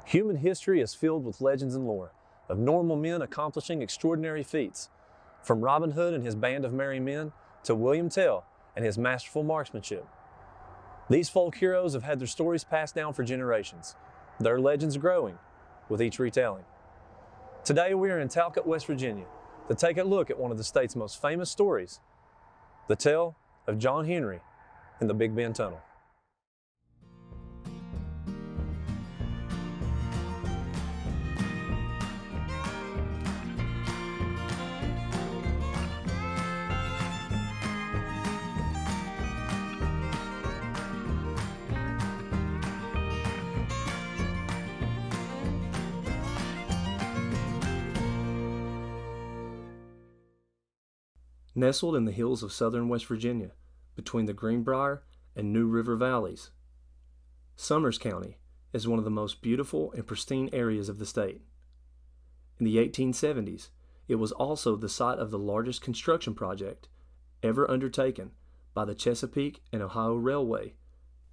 Human history is filled with legends and lore of normal men accomplishing extraordinary feats, from Robin Hood and his band of merry men to William Tell and his masterful marksmanship. These folk heroes have had their stories passed down for generations, their legends growing with each retelling. Today we are in Talcott, West Virginia to take a look at one of the state's most famous stories, the tale of John Henry in the Big Bend Tunnel. Nestled in the hills of southern West Virginia, between the Greenbrier and New River valleys, Summers County is one of the most beautiful and pristine areas of the state. In the 1870s, it was also the site of the largest construction project ever undertaken by the Chesapeake and Ohio Railway,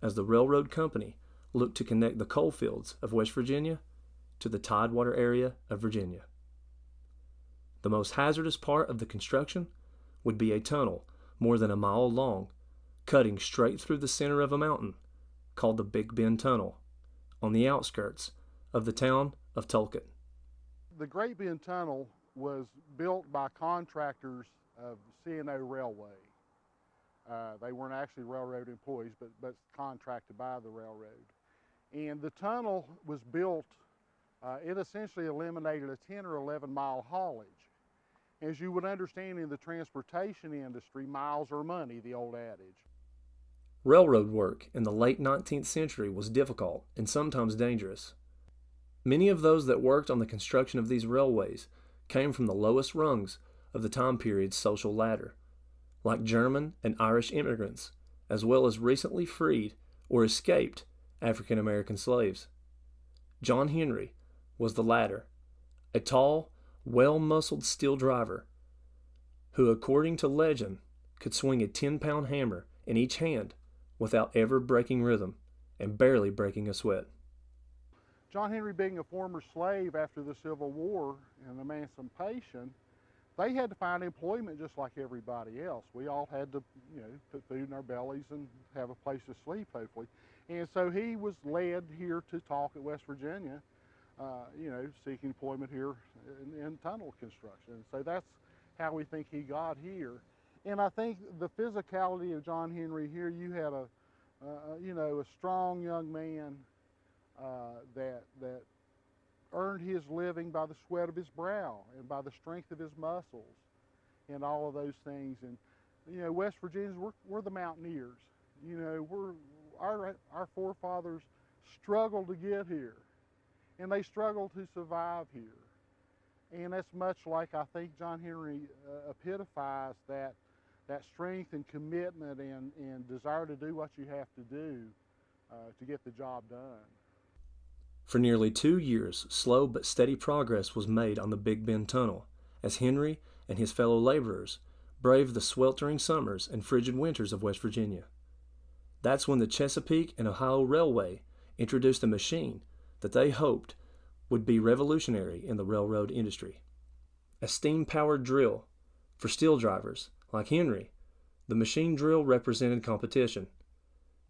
as the railroad company looked to connect the coal fields of West Virginia to the Tidewater area of Virginia. The most hazardous part of the construction would be a tunnel more than a mile long, cutting straight through the center of a mountain, called the Big Bend Tunnel, on the outskirts of the town of Talcott. The Great Bend Tunnel was built by contractors of C&O Railway. They weren't actually railroad employees, but contracted by the railroad. And the tunnel was built, it essentially eliminated a 10 or 11 mile haulage. As you would understand in the transportation industry, miles are money, the old adage. Railroad work in the late 19th century was difficult and sometimes dangerous. Many of those that worked on the construction of these railways came from the lowest rungs of the time period's social ladder, like German and Irish immigrants, as well as recently freed or escaped African American slaves. John Henry was the latter, a tall, well-muscled steel driver who, according to legend, could swing a 10-pound hammer in each hand without ever breaking rhythm and barely breaking a sweat. John Henry, being a former slave after the Civil War and emancipation, they had to find employment just like everybody else. We all had to, put food in our bellies and have a place to sleep, hopefully. And so he was led here to Talcott, West Virginia, seeking employment here in tunnel construction. So that's how we think he got here. And I think the physicality of John Henry here, you had a strong young man that earned his living by the sweat of his brow and by the strength of his muscles and all of those things. And West Virginians, we're the mountaineers. Our forefathers struggled to get here, and they struggled to survive here. And that's much like I think John Henry epitomized that strength and commitment and desire to do what you have to do to get the job done. For nearly 2 years, slow but steady progress was made on the Big Bend Tunnel, as Henry and his fellow laborers braved the sweltering summers and frigid winters of West Virginia. That's when the Chesapeake and Ohio Railway introduced a machine that they hoped would be revolutionary in the railroad industry. A steam-powered drill. For steel drivers, like Henry, the machine drill represented competition,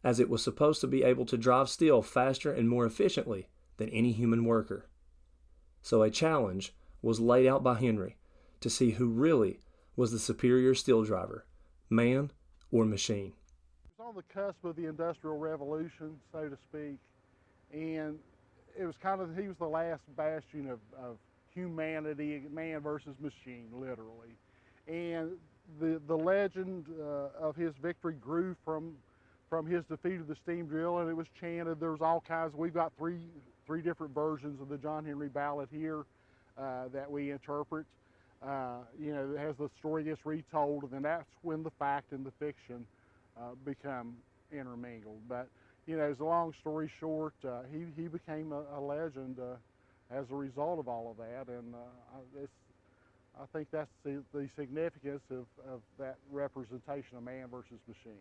as it was supposed to be able to drive steel faster and more efficiently than any human worker. So a challenge was laid out by Henry to see who really was the superior steel driver, man or machine. It was on the cusp of the Industrial Revolution, so to speak, and it was he was the last bastion of humanity, man versus machine, literally. And the legend of his victory grew from his defeat of the steam drill, and it was chanted. There was all kinds. We've got three different versions of the John Henry ballad here that we interpret. It has the story gets retold, and then that's when the fact and the fiction become intermingled. But as a long story short, he became a legend as a result of all of that, and I think that's the significance of that representation of man versus machine.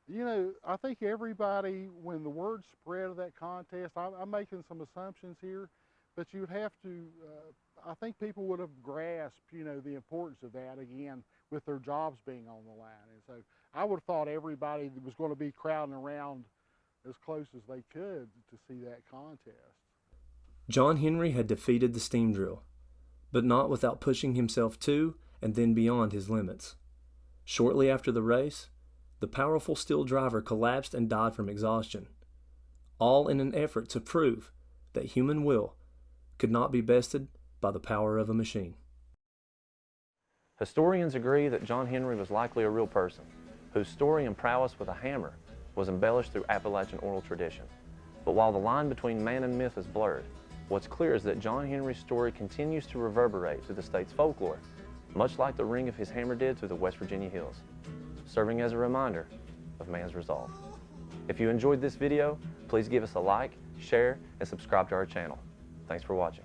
You know, I think everybody, when the word spread of that contest, I'm making some assumptions here, but you would have to, I think people would have grasped, you know, the importance of that again with their jobs being on the line. And so I would have thought everybody was going to be crowding around as close as they could to see that contest. John Henry had defeated the steam drill, but not without pushing himself to and then beyond his limits. Shortly after the race, the powerful steel driver collapsed and died from exhaustion, all in an effort to prove that human will could not be bested by the power of a machine. Historians agree that John Henry was likely a real person, whose story and prowess with a hammer was embellished through Appalachian oral tradition. But while the line between man and myth is blurred, what's clear is that John Henry's story continues to reverberate through the state's folklore, much like the ring of his hammer did through the West Virginia hills, serving as a reminder of man's resolve. If you enjoyed this video, please give us a like, share, and subscribe to our channel. Thanks for watching.